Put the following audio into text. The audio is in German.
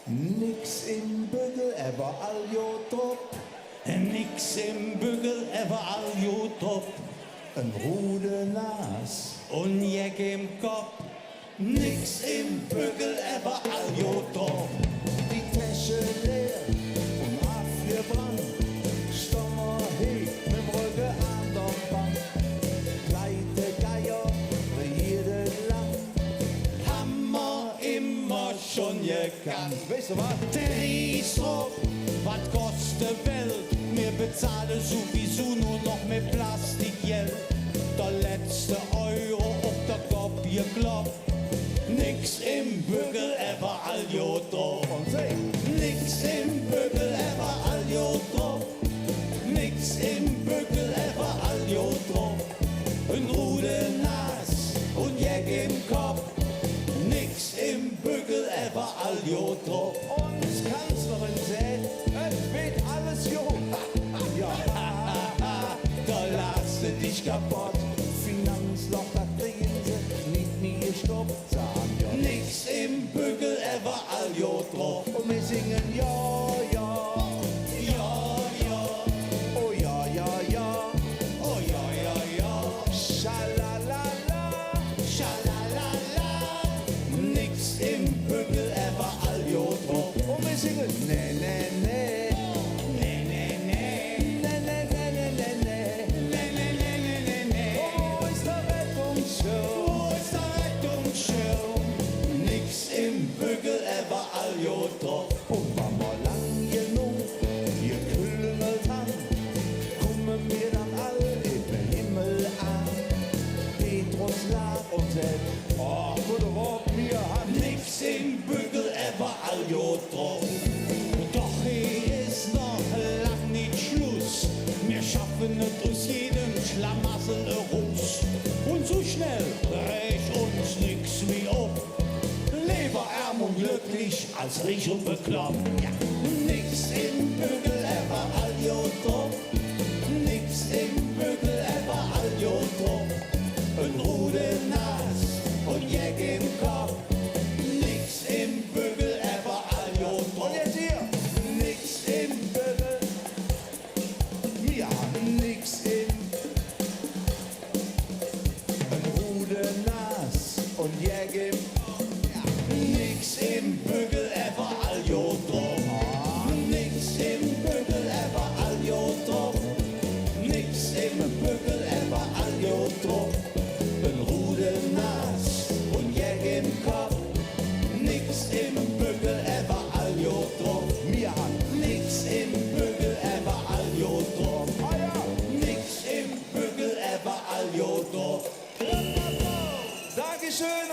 Nix im Bügel, ever all jo top. Nix im Bügel, ever all jo top. Ein Rudenas Und Jeck im Kopf. Nix im Bügel, ever all jo top. die Tasche leer und abgebrannt. Stommer hey, mit Rücken an der Wand. Pleite Geier für jedes Land. Hammer immer schon gekannt. Weißt du was? Triesdruck, was kostet Welt? Wir bezahlen sowieso nur noch mit Plastikgeld. Der letzte Euro auf der Kopf geklopft. Nix im Bügel, ever all jo drauf. Und sing. Nix im Bügel, ever all jo drauf. Nix im Bügel, ever all jo drauf. Ein Rudel nass und Jeck im Kopf. Nix im Bügel, ever all jo drauf. Und Kanzlerin sagt, es wird alles jung. Ja, Da lachst du dich kaputt. Finanzloch, da kriegen sie nicht nie gestoppt. Sagen ja Nix im Bügel, ever all jo drauf. und wir singen ja, ja, Ja, ja, oh ja, ja, ja, oh ja, ja, ja. schalalala. Schalalala. Nix im Bügel, ever all jo drauf. Und wir singen ne, ne, ne, Nee, nee, nee. ne, ne, ne, ne, ne, ne. Nee, nee, nee, nee, nee, nee. Wo ist der Rettungsschirm? Wo ist der Rettungsschirm? Nix im Bügel, ever all jo drauf. Und wenn wir lang genug hier klüngelt haben, kommen wir dann alle im Himmel an. Petrus lacht und sagt, oh, gute Rob, wir haben Nix im Bügel, ever all jo drauf. Doch hier ist noch lang nicht Schluss. Wir schaffen es aus jedem Schlamassel raus. Und so schnell reicht uns nix wie ob. Lieber arm und glücklich als reich und bekloppt. Ja. Nix im Bügel, ever all jo drauf. Nix im Bügel, ever all jo drauf. Ein Rudel nass und Jeck im Kopf. Nix im Bügel, ever all jo Und drauf. jetzt hier, Nix im Bügel, wir haben nix im Rudel nass und Jäg im Nix im Bügel, ever all jo drauf. Nix im Bügel, ever all jo drauf. Nix im Bügel, ever all jo drauf. Ein Rudel nass und Jeck im Kopf. Nix im Bügel, ever all jo drauf. wir haben. Nix im Bügel, ever all jo drauf. Ah ja, Nix im Bügel, ever all jo drauf. Dankeschön.